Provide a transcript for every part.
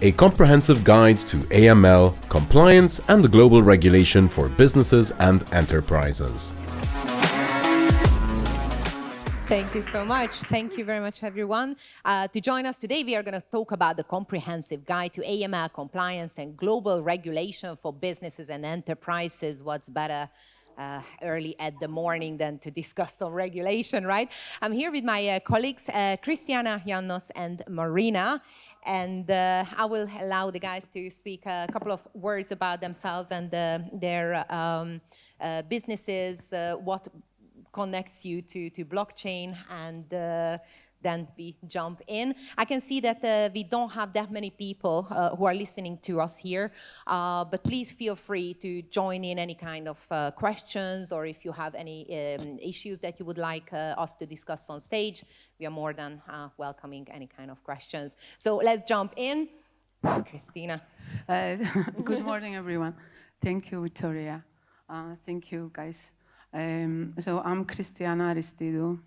a comprehensive guide to AML, compliance and global regulation for businesses and enterprises. Thank you so much. Thank you very much, everyone. To join us today, we are going to talk about the comprehensive guide to AML, compliance and global regulation for businesses and enterprises. What's better early at the morning than to discuss some regulation, right? I'm here with my colleagues, Christiana, Yiannos and Marina. And I will allow the guys to speak a couple of words about themselves and their businesses, what connects you to blockchain, and then we jump in. I can see that we don't have that many people who are listening to us here, but please feel free to join in any kind of questions, or if you have any issues that you would like us to discuss on stage, we are more than welcoming any kind of questions. So let's jump in. Christina. Good morning, everyone. Thank you, Viktoria. Thank you, guys. So I'm Christiana Aristidou.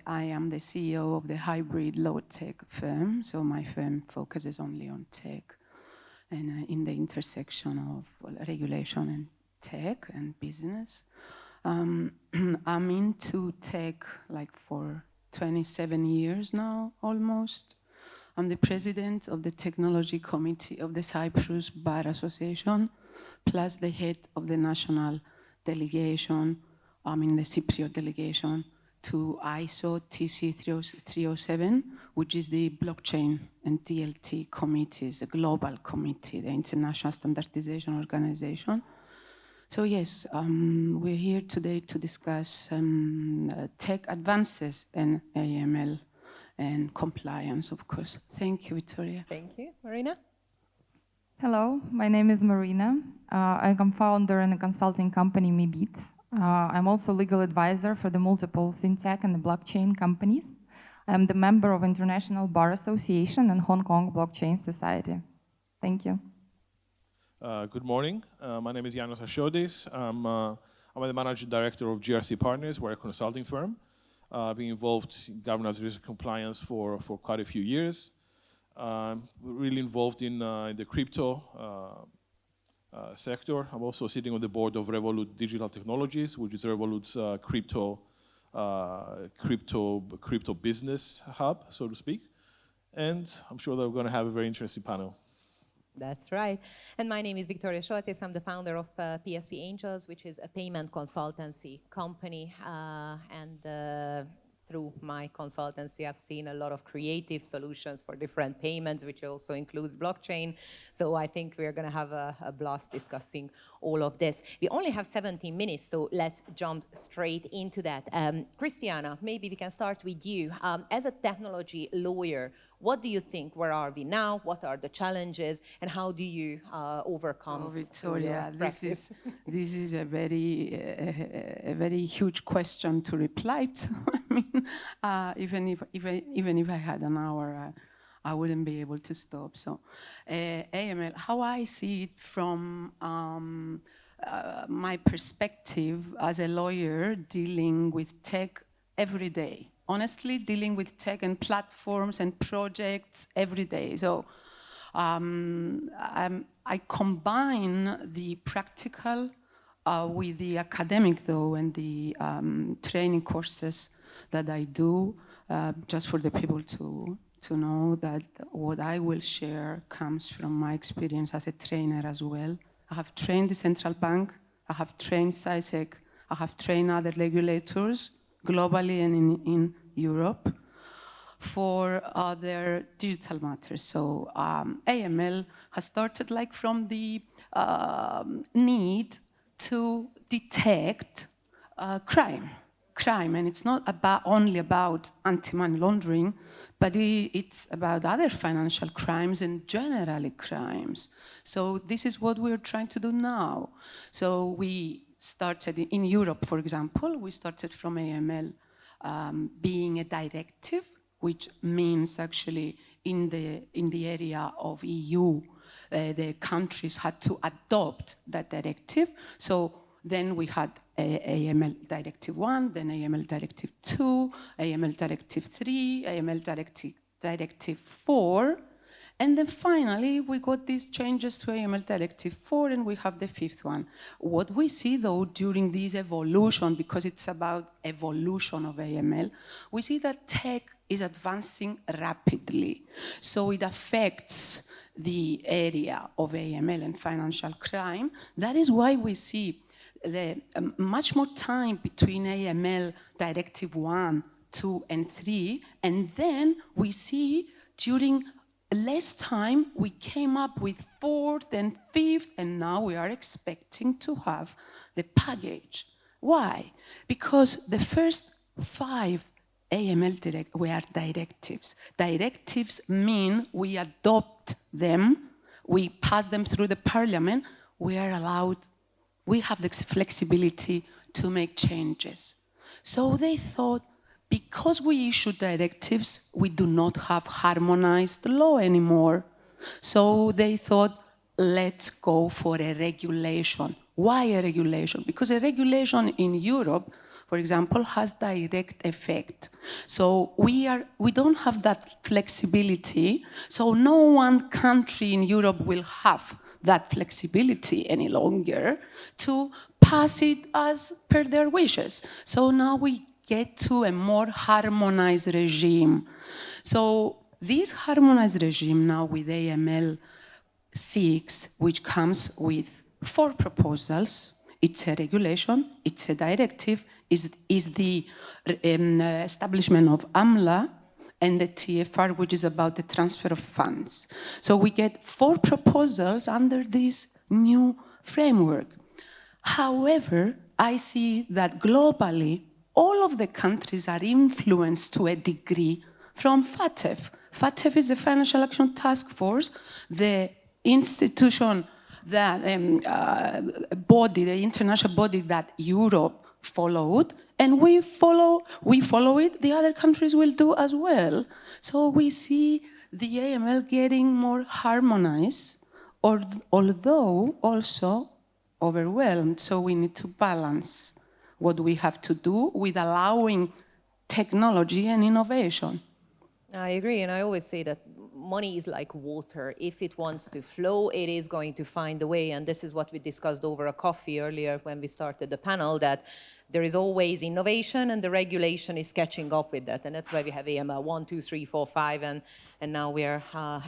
I am the CEO of the hybrid LawTech firm. So my firm focuses only on tech and in the intersection of regulation and tech and business. I'm into tech like for 27 years now, almost. I'm the president of the technology committee of the Cyprus Bar Association, plus the head of the national delegation, the Cypriot delegation, to ISO TC 307, which is the blockchain and DLT committees, the global committee, the International Standardization Organization. So yes, we're here today to discuss tech advances in AML and compliance, of course. Thank you, Viktoria. Thank you. Marina? Hello, my name is Marina. I'm a founder in a consulting company, MIBIT. I'm also legal advisor for the multiple fintech and the blockchain companies. I'm the member of International Bar Association and Hong Kong Blockchain Society. Thank you. Good morning. My name is Yiannos Ashiotis. I'm the managing director of GRC Partners. We're a consulting firm. Been involved in governance, risk, and compliance for quite a few years. We're really involved in the crypto sector. I'm also sitting on the board of Revolut Digital Technologies, which is Revolut's crypto business hub, so to speak. And I'm sure that we're going to have a very interesting panel. That's right. And my name is Viktoria Soltesz. I'm the founder of PSP Angels, which is a payment consultancy company. Through my consultancy, I've seen a lot of creative solutions for different payments, which also includes blockchain. So I think we're going to have a blast discussing all of this. We only have 17 minutes, so let's jump straight into that. Christiana, maybe we can start with you. As a technology lawyer, what do you think? Where are we now? What are the challenges? And how do you overcome? Oh, Viktoria, this is a very huge question to reply to. I mean, even if I had an hour, I wouldn't be able to stop. So, AML, how I see it from my perspective as a lawyer dealing with tech every day. Honestly, dealing with tech and platforms and projects every day. So I combine the practical with the academic, though, and the training courses that I do, just for the people to know that what I will share comes from my experience as a trainer as well. I have trained the central bank, I have trained CISEC, I have trained other regulators globally and in Europe for their digital matters. So AML has started like from the need to detect crime, and it's not only about anti-money laundering, but it's about other financial crimes and generally crimes. So this is what we're trying to do now. So we started in Europe, for example, we started from AML being a directive, which means actually in the area of EU, the countries had to adopt that directive. So then we had AML Directive 1, then AML Directive 2, AML Directive 3, AML Directive 4, And then finally, we got these changes to AML Directive 4, and we have the fifth one. What we see, though, during this evolution, because it's about evolution of AML, we see that tech is advancing rapidly. So it affects the area of AML and financial crime. That is why we see the much more time between AML Directive 1, 2, and 3, and then we see during less time, we came up with fourth and fifth, and now we are expecting to have the package. Why? Because the first 5 AML were directives. Directives mean we adopt them, we pass them through the parliament, we are allowed, we have the flexibility to make changes. So they thought, because we issue directives, we do not have harmonized law anymore. So they thought, let's go for a regulation. Why a regulation? Because a regulation in Europe, for example, has direct effect. So we don't have that flexibility. So no one country in Europe will have that flexibility any longer to pass it as per their wishes. So now we get to a more harmonized regime. So this harmonized regime now with AML 6, which comes with 4 proposals, it's a regulation, it's a directive, is the establishment of AMLA and the TFR, which is about the transfer of funds. So we get 4 proposals under this new framework. However, I see that globally, all of the countries are influenced to a degree from FATF. FATF is the Financial Action Task Force, the institution that body, the international body that Europe followed, and we follow it. The other countries will do as well. So we see the AML getting more harmonized, although also overwhelmed. So we need to balance what we have to do with allowing technology and innovation. I agree, and I always say that money is like water. If it wants to flow, it is going to find a way, and this is what we discussed over a coffee earlier when we started the panel, that there is always innovation and the regulation is catching up with that, and that's why we have AML 1, 2, 3, 4, 5, and now we are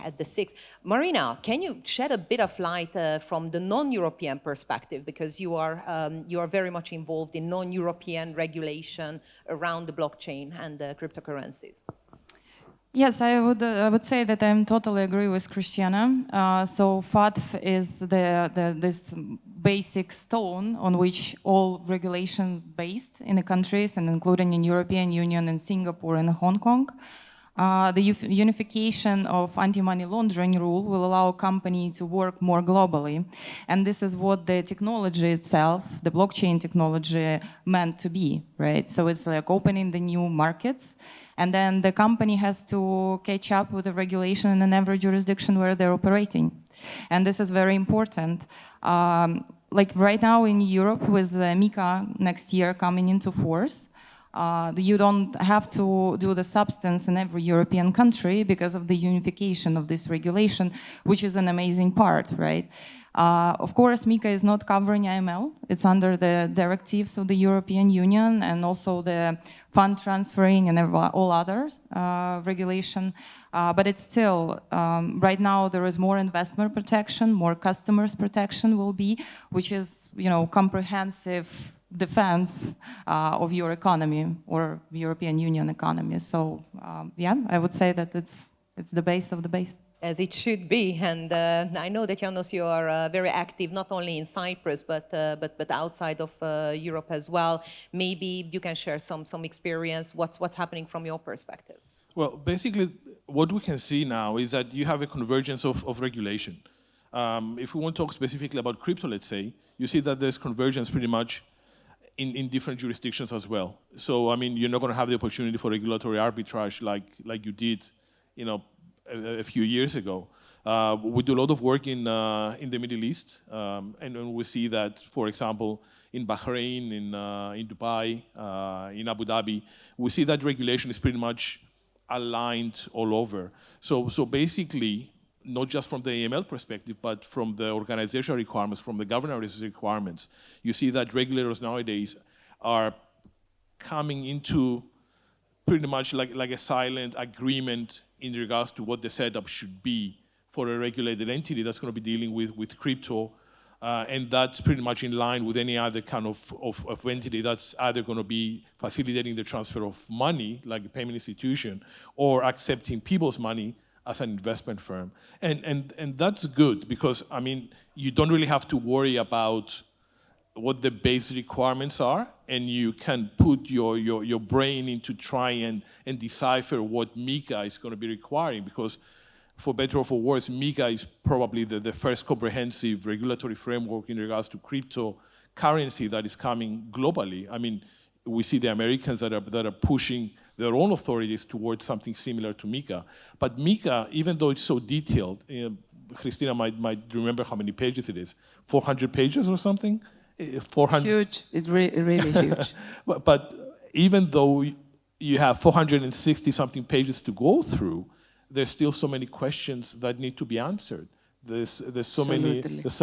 at the 6th. Marina, can you shed a bit of light from the non-European perspective, because you are very much involved in non-European regulation around the blockchain and the cryptocurrencies? Yes, I would say that I totally agree with Christiana. So FATF is this basic stone on which all regulation based in the countries, and including in European Union and Singapore and Hong Kong. The unification of anti-money laundering rule will allow a company to work more globally. And this is what the technology itself, the blockchain technology, meant to be, right? So it's like opening the new markets. And then the company has to catch up with the regulation in every jurisdiction where they're operating. And this is very important. Like right now in Europe with MiCA next year coming into force, you don't have to do the substance in every European country because of the unification of this regulation, which is an amazing part, right? Of course, MiCA is not covering AML. It's under the directives of the European Union and also the fund transferring and all others regulation. But it's still, right now there is more investment protection, more customers protection will be, which is, comprehensive defense of your economy or European Union economy. So yeah, I would say that it's the base of the base. As it should be, and I know that Yiannos, you are very active not only in Cyprus but outside of Europe as well. Maybe you can share some experience. What's happening from your perspective? Well, basically, what we can see now is that you have a convergence of regulation. If we want to talk specifically about crypto, let's say, you see that there's convergence pretty much in different jurisdictions as well. So, I mean, you're not going to have the opportunity for regulatory arbitrage like you did, a few years ago. We do a lot of work in the Middle East, and we see that, for example, in Bahrain, in Dubai, in Abu Dhabi, we see that regulation is pretty much aligned all over. So basically, not just from the AML perspective, but from the organizational requirements, from the governance requirements. You see that regulators nowadays are coming into pretty much like a silent agreement in regards to what the setup should be for a regulated entity that's going to be dealing with crypto. And that's pretty much in line with any other kind of entity that's either going to be facilitating the transfer of money, like a payment institution, or accepting people's money as an investment firm. And that's good because, I mean, you don't really have to worry about what the base requirements are, and you can put your brain into try and decipher what MiCA is going to be requiring, because for better or for worse, MiCA is probably the first comprehensive regulatory framework in regards to cryptocurrency that is coming globally. I mean, we see the Americans that are pushing their own authorities towards something similar to MiCA. But MiCA, even though it's so detailed, Christina might remember how many pages it is, 400 pages or something? 400. Huge, it's really huge. But even though you have 460 something pages to go through, there's still so many questions that need to be answered. There's so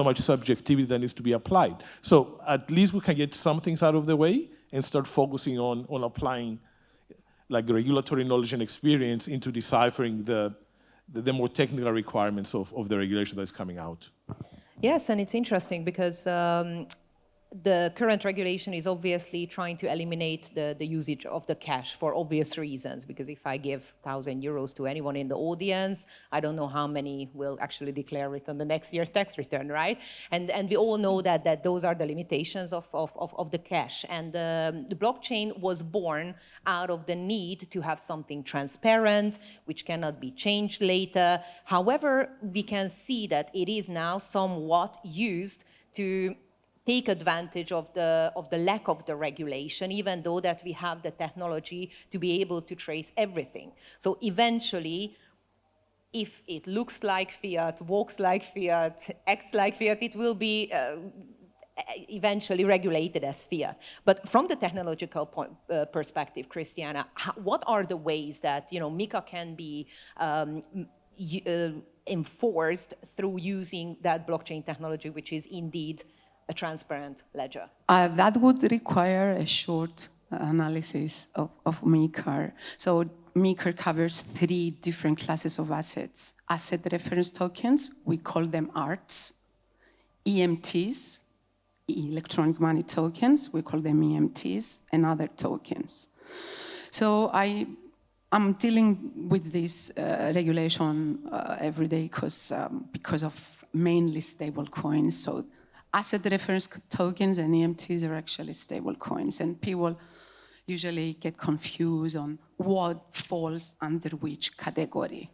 much subjectivity that needs to be applied. So at least we can get some things out of the way and start focusing on applying like regulatory knowledge and experience into deciphering the more technical requirements of the regulation that's coming out. Yes, and it's interesting because the current regulation is obviously trying to eliminate the usage of the cash for obvious reasons, because if I give 1,000 euros to anyone in the audience, I don't know how many will actually declare it on the next year's tax return, right? And we all know that those are the limitations of the cash. And the blockchain was born out of the need to have something transparent, which cannot be changed later. However, we can see that it is now somewhat used to take advantage of the lack of the regulation, even though that we have the technology to be able to trace everything. So eventually, if it looks like fiat, walks like fiat, acts like fiat, it will be eventually regulated as fiat. But from the technological perspective, Christiana, what are the ways that MiCA can be enforced through using that blockchain technology, which is indeed a transparent ledger? That would require a short analysis of MiCA. So MiCA covers 3 different classes of assets. Asset reference tokens, we call them ARTs. EMTs, electronic money tokens, we call them EMTs, and other tokens. So I'm dealing with this regulation every day because of mainly stable coins. So asset reference tokens and EMTs are actually stable coins, and people usually get confused on what falls under which category.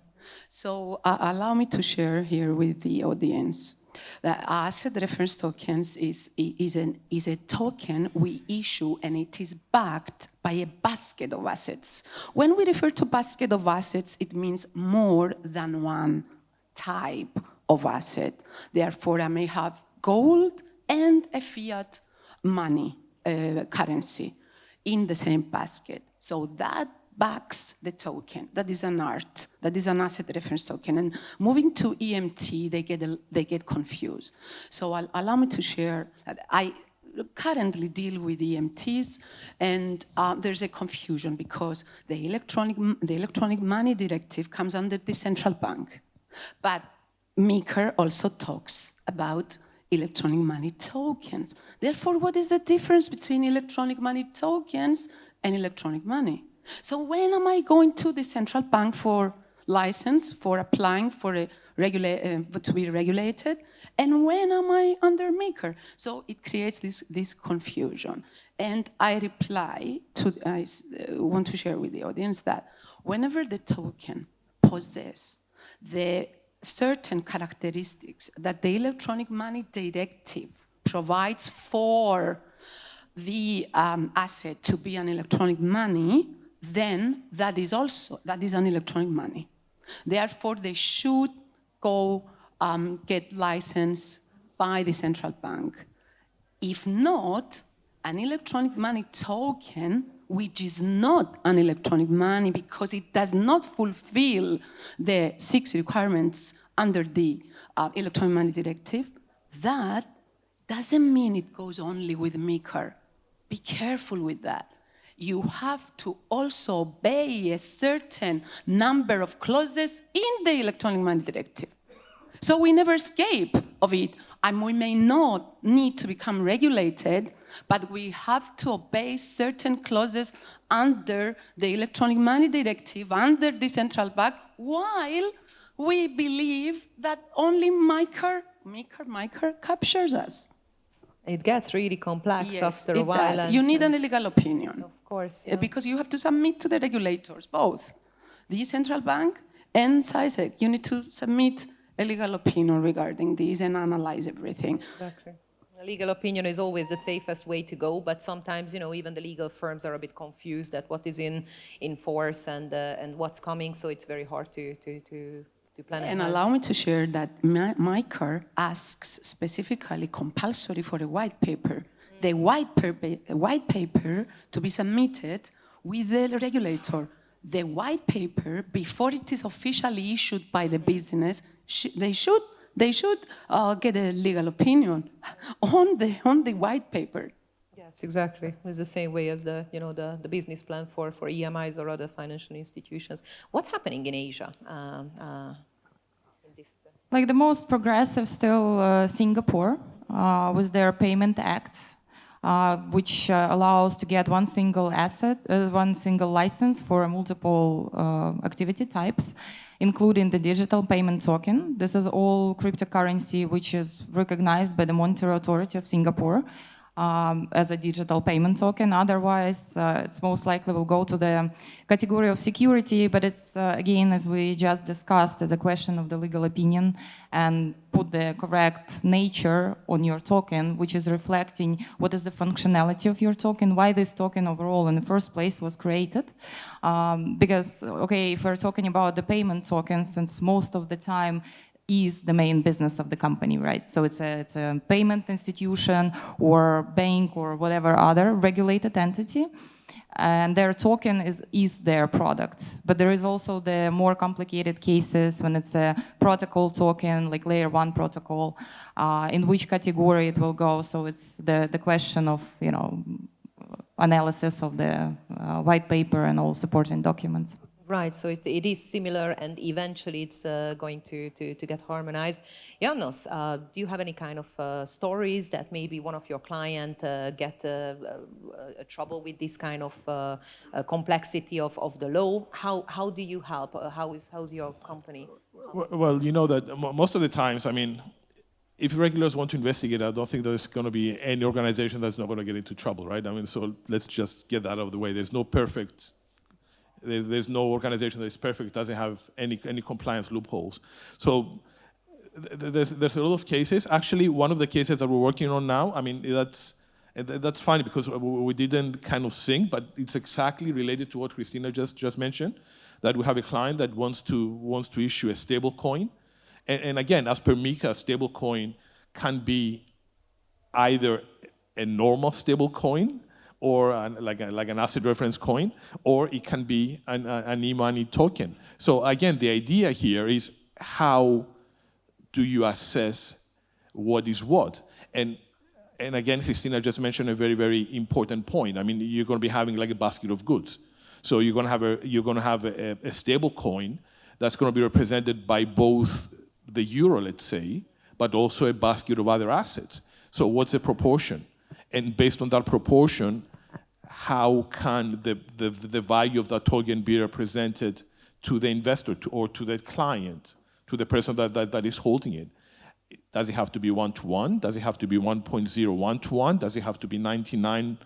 So allow me to share here with the audience that asset reference tokens is a token we issue, and it is backed by a basket of assets. When we refer to basket of assets, it means more than one type of asset. Therefore, I may have gold and a fiat money currency in the same basket. So that backs the token. That is an ART. That is an asset reference token. And moving to EMT, they get confused. So allow me to share. I currently deal with EMTs, and there's a confusion because the electronic money directive comes under the central bank, but MiCA also talks about electronic money tokens. Therefore, what is the difference between electronic money tokens and electronic money? So when am I going to the central bank for license, for applying for to be regulated? And when am I under MiCA? So it creates this confusion. And I want to share with the audience that whenever the token possesses the certain characteristics that the electronic money directive provides for the asset to be an electronic money, then that is an electronic money. Therefore, they should go get licensed by the central bank. If not, an electronic money token, which is not an electronic money because it does not fulfill the 6 requirements under the Electronic Money Directive, that doesn't mean it goes only with MiCAR. Be careful with that. You have to also obey a certain number of clauses in the Electronic Money Directive. So we never escape of it. And we may not need to become regulated, but we have to obey certain clauses under the Electronic Money Directive, under the central bank, while we believe that only MiCAR captures us. It gets really complex after a while. Does. You need an illegal opinion. Of course. Yeah. Because you have to submit to the regulators, both the central bank and SISEC. You need to submit a legal opinion regarding this and analyze everything. Exactly. A legal opinion is always the safest way to go, but sometimes, even the legal firms are a bit confused at what is in force and what's coming, so it's very hard to plan ahead. And allow me to share that MiCAR asks specifically compulsory for a white paper. The white paper to be submitted with the regulator. The white paper, before it is officially issued by the business, they should get a legal opinion on the white paper. Yes, exactly. It's the same way as the business plan for EMIs or other financial institutions. What's happening in Asia? Like the most progressive still Singapore with their Payment Act, which allows to get one single license for multiple activity types, including the digital payment token. This is all cryptocurrency which is recognized by the Monetary Authority of Singapore as a digital payment token. Otherwise, it's most likely will go to the category of security, but it's, again, as we just discussed, as a question of the legal opinion and put the correct nature on your token, which is reflecting what is the functionality of your token, why this token overall in the first place was created. Because, okay, if we're talking about the payment token, since most of the time is the main business of the company, right? So it's a payment institution or bank or whatever other regulated entity, and their token is their product. But there is also the more complicated cases when it's a protocol token, like layer 1 protocol, in which category it will go. So it's the question of, analysis of the white paper and all supporting documents. Right, so it is similar, and eventually it's going to get harmonized. Yiannos, do you have any kind of stories that maybe one of your clients get trouble with this kind of complexity of the law? How do you help? How's your company? Well, you know that most of the times, if regulators want to investigate, I don't think there's going to be any organization that's not going to get into trouble, right? So let's just get that out of the way. There's no organization that is perfect, doesn't have any compliance loopholes. So there's a lot of cases. Actually, one of the cases that we're working on now, that's funny because we didn't kind of sync, but it's exactly related to what Christina just mentioned, that we have a client that wants to issue a stable coin. And again, as per MiCA, a stable coin can be either a normal stable coin, or like an asset reference coin, or it can be an e-money token. So again, the idea here is how do you assess what is what? And again, Christina just mentioned a very, very important point. You're going to be having like a basket of goods. So you're going to have a stable coin that's going to be represented by both the euro, let's say, but also a basket of other assets. So what's the proportion? And based on that proportion, how can the value of that token be represented to the investor or to the client, to the person that is holding it? Does it have to be 1-to-1? Does it have to be 1.01-to-1? Does it have to be 99%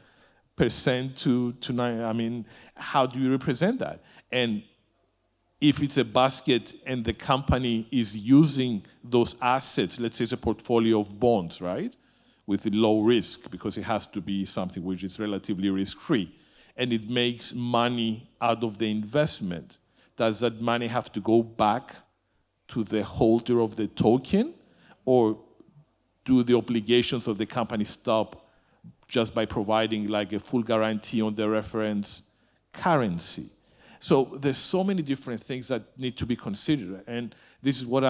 to 9? How do you represent that? And if it's a basket and the company is using those assets, let's say it's a portfolio of bonds, right? With low risk, because it has to be something which is relatively risk-free, and it makes money out of the investment. Does that money have to go back to the holder of the token, or do the obligations of the company stop just by providing like a full guarantee on the reference currency? So there's so many different things that need to be considered, and this is what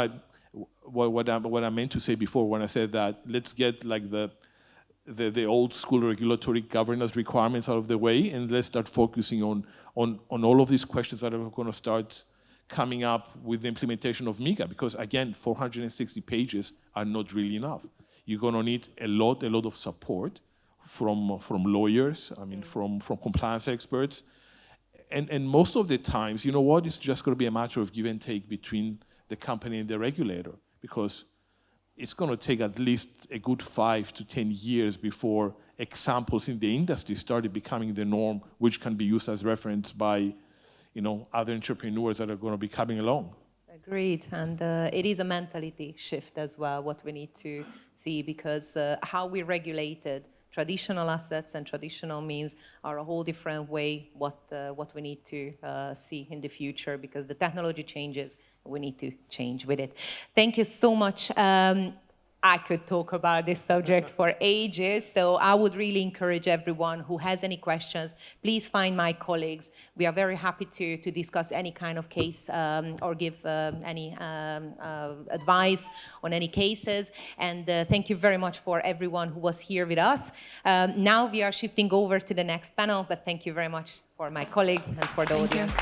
what I meant to say before when I said that let's get like the old school regulatory governance requirements out of the way, and let's start focusing on all of these questions that are going to start coming up with the implementation of MiCA, because again, 460 pages are not really enough. You're going to need a lot of support from lawyers, I mean, from compliance experts. And most of the times, you know what, it's just going to be a matter of give and take between the company and the regulator, because it's going to take at least a good 5 to 10 years before examples in the industry started becoming the norm, which can be used as reference by, you know, other entrepreneurs that are going to be coming along. Agreed, and it is a mentality shift as well, what we need to see, because how we regulated traditional assets and traditional means are a whole different way what we need to see in the future, because the technology changes, we need to change with it. Thank you so much. I could talk about this subject for ages, so I would really encourage everyone who has any questions, please find my colleagues. We are very happy to discuss any kind of case or give any advice on any cases. And thank you very much for everyone who was here with us. Now we are shifting over to the next panel, but thank you very much for my colleagues and for the audience.